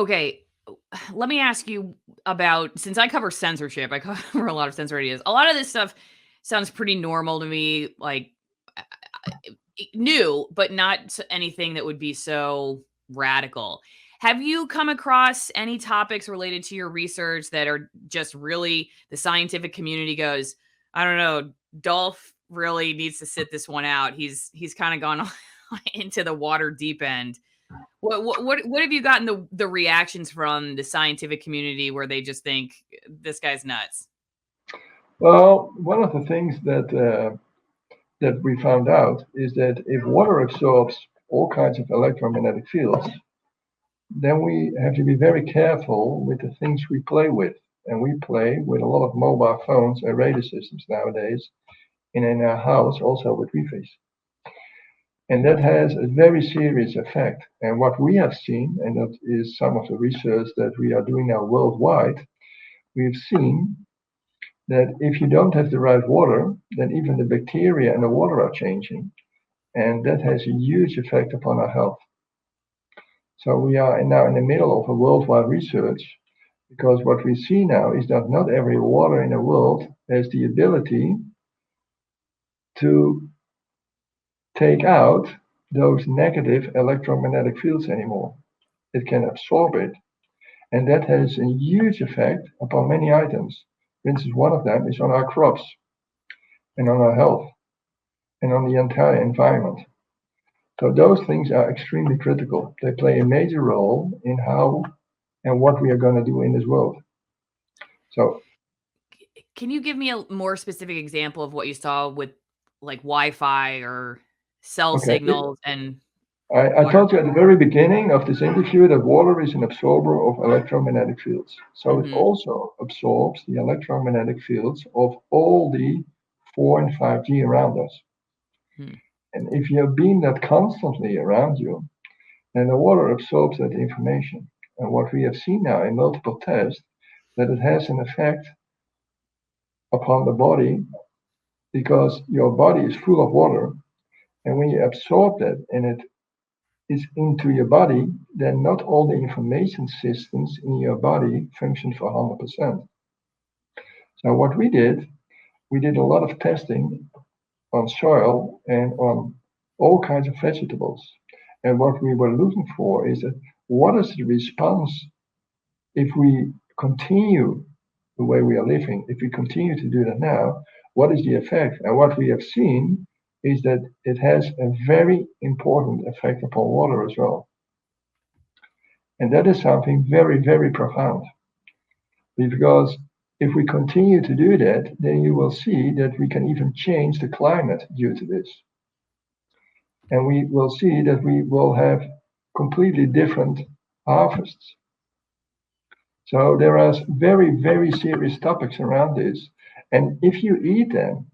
Okay, let me ask you about, since I cover censorship, I cover a lot of censor ideas. A lot of this stuff sounds pretty normal to me, like uh, new, but not anything that would be so radical. Have you come across any topics related to your research that are just really the scientific community goes, I don't know, Dolph really needs to sit this one out. He's kind of gone into the water deep end. What have you gotten the reactions from the scientific community where they just think this guy's nuts? Well, one of the things that we found out is that if water absorbs all kinds of electromagnetic fields, then we have to be very careful with the things we play with. And we play with a lot of mobile phones and radar systems nowadays, and in our house also with wifi. And that has a very serious effect. And what we have seen, and that is some of the research that we are doing now worldwide, we've seen that if you don't have the right water, then even the bacteria in the water are changing. And that has a huge effect upon our health. So we are now in the middle of a worldwide research because what we see now is that not every water in the world has the ability to take out those negative electromagnetic fields anymore. It can absorb it, and that has a huge effect upon many items. For instance, one of them is on our crops and on our health and on the entire environment. So those things are extremely critical. They play a major role in how and what we are going to do in this world. So, Can you give me a more specific example of what you saw with like Wi-Fi or cell okay, signals and I water? told you at the very beginning of this interview that water is an absorber of electromagnetic fields. So it Mhm. also absorbs the electromagnetic fields of all the 4 and 5G around us. Hmm. And if you beam that constantly around you, then the water absorbs that information. And what we have seen now in multiple tests, that it has an effect upon the body because your body is full of water. And when you absorb that and it is into your body, then not all the information systems in your body function for 100%. So what we did a lot of testing on soil and on all kinds of vegetables. And what we were looking for is that what is the response if we continue the way we are living, if we continue to do that now, what is the effect? And what we have seen is that it has a very important effect upon water as well. And that is something very, very profound. Because if we continue to do that, then you will see that we can even change the climate due to this. And we will see that we will have completely different harvests. So there are very, very serious topics around this. And if you eat them,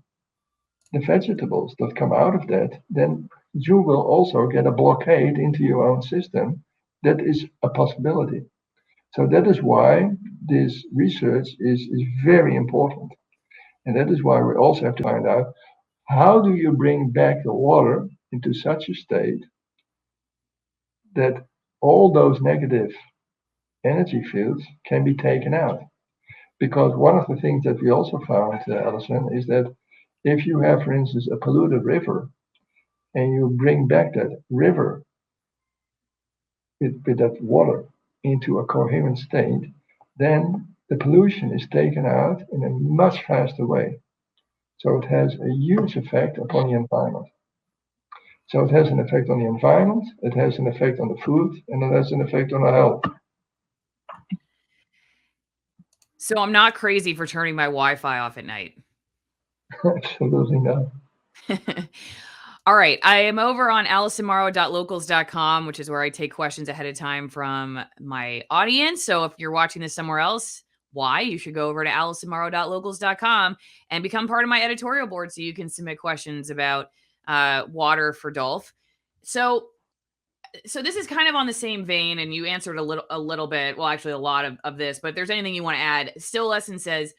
the vegetables that come out of that, then you will also get a blockade into your own system. That is a possibility. So that is why this research is very important. And that is why we also have to find out how do you bring back the water into such a state that all those negative energy fields can be taken out. Because one of the things that we also found, Alison, is that if you have, for instance, a polluted river and you bring back that river with that water into a coherent state, then the pollution is taken out in a much faster way. So it has a huge effect upon the environment. So it has an effect on the environment, it has an effect on the food, and it has an effect on our health. So I'm not crazy for turning my Wi-Fi off at night. Absolutely not. All right. I am over on alisonmorrow.locals.com, which is where I take questions ahead of time from my audience. So if you're watching this somewhere else, why? You should go over to alisonmorrow.locals.com and become part of my editorial board so you can submit questions about water for Dolph. So this is kind of on the same vein, and you answered a little bit, well, actually a lot of this, but if there's anything you want to add, Still Lesson says,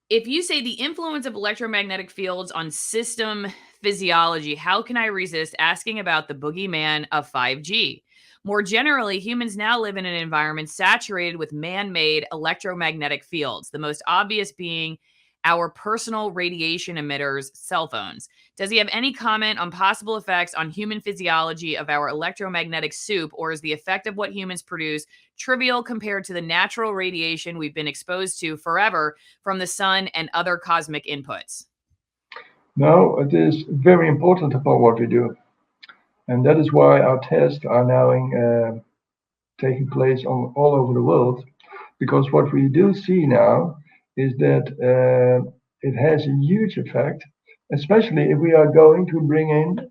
if you say the influence of electromagnetic fields on system physiology, how can I resist asking about the boogeyman of 5G? More generally, humans now live in an environment saturated with man made electromagnetic fields, the most obvious being our personal radiation emitters, cell phones. Does he have any comment on possible effects on human physiology of our electromagnetic soup, or is the effect of what humans produce trivial compared to the natural radiation we've been exposed to forever from the sun and other cosmic inputs? No, it is very important upon what we do. And that is why our tests are now taking place all over the world. Because what we do see now is that it has a huge effect, especially if we are going to bring in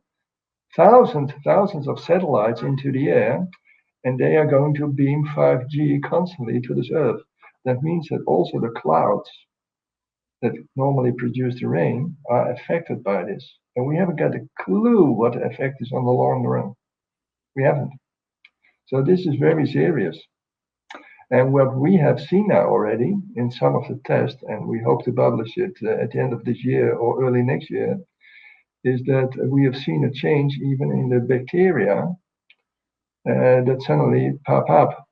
thousands of satellites into the air, and they are going to beam 5G constantly to this Earth. That means that also the clouds that normally produce the rain are affected by this. And we haven't got a clue what the effect is on the long run. We haven't. So this is very serious. And what we have seen now already in some of the tests, and we hope to publish it at the end of this year or early next year, is that we have seen a change even in the bacteria that suddenly pop up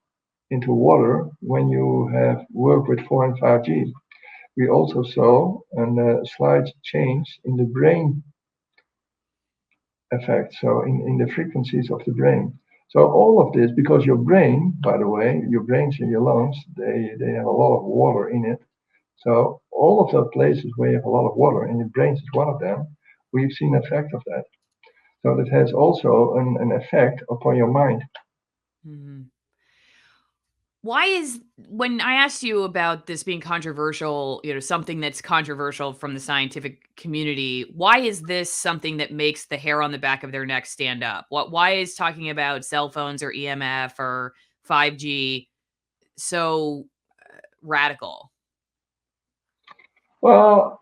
into water when you have worked with 4 and 5G. We also saw a slight change in the brain effect, so in the frequencies of the brain. So all of this, because your brain, by the way, your brains and your lungs, they have a lot of water in it. So all of the places where you have a lot of water, and your brains is one of them, we've seen an effect of that. So that has also an effect upon your mind. Mm-hmm. Why is when I asked you about this being controversial, something that's controversial from the scientific community, why is this something that makes the hair on the back of their neck stand up? Why is talking about cell phones or EMF or 5G so radical? Well,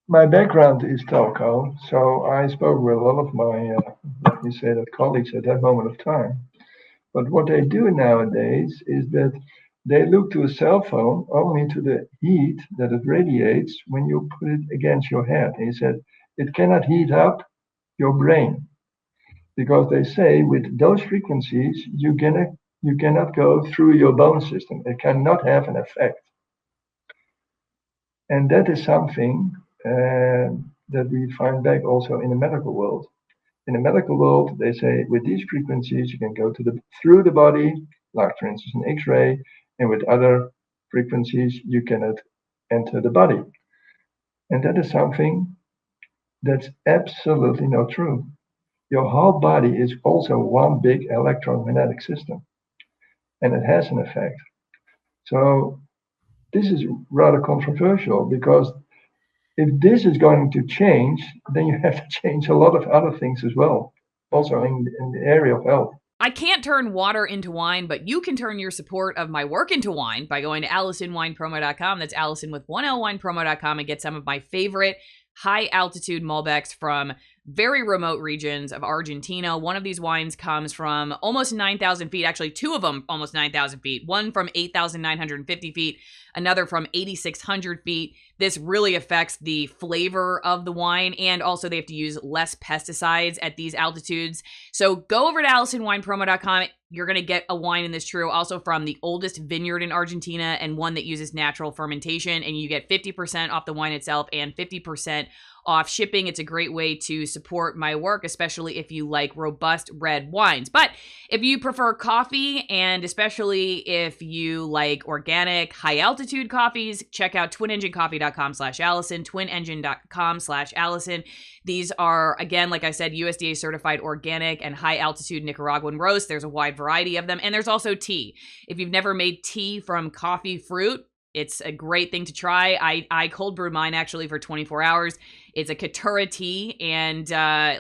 my background is telco, so I spoke with a lot of my, let me say that, colleagues at that moment of time. But what they do nowadays is that they look to a cell phone only to the heat that it radiates when you put it against your head. And he said it cannot heat up your brain because they say with those frequencies you cannot go through your bone system. It cannot have an effect. And that is something that we find back also in the medical world. In the medical world, they say with these frequencies you can go through the body, like for instance an X-ray, and with other frequencies you cannot enter the body. And that is something that's absolutely not true. Your whole body is also one big electromagnetic system, and it has an effect. So this is rather controversial because if this is going to change, then you have to change a lot of other things as well, also in the area of health. I can't turn water into wine, but you can turn your support of my work into wine by going to AllisonWinePromo.com. That's Allison with 1L winepromo.com and get some of my favorite high altitude Malbecs from very remote regions of Argentina. One of these wines comes from almost 9,000 feet. Actually, two of them almost 9,000 feet. One from 8,950 feet, another from 8,600 feet. This really affects the flavor of the wine, and also they have to use less pesticides at these altitudes. So go over to AllisonWinePromo.com. You're going to get a wine in this trio also from the oldest vineyard in Argentina and one that uses natural fermentation, and you get 50% off the wine itself and 50% off shipping. It's a great way to support my work, especially if you like robust red wines. But if you prefer coffee, and especially if you like organic high altitude coffees, check out twinenginecoffee.com/Allison, twinengine.com/Allison. These are, again, like I said, USDA certified organic and high altitude Nicaraguan roasts. There's a wide variety of them. And there's also tea. If you've never made tea from coffee fruit, it's a great thing to try. I cold brew mine actually for 24 hours. It's a Katura tea. And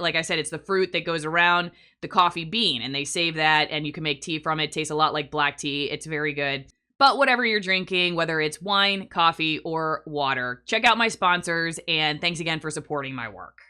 like I said, it's the fruit that goes around the coffee bean. And they save that and you can make tea from it. It tastes a lot like black tea. It's very good. But whatever you're drinking, whether it's wine, coffee, or water, check out my sponsors. And thanks again for supporting my work.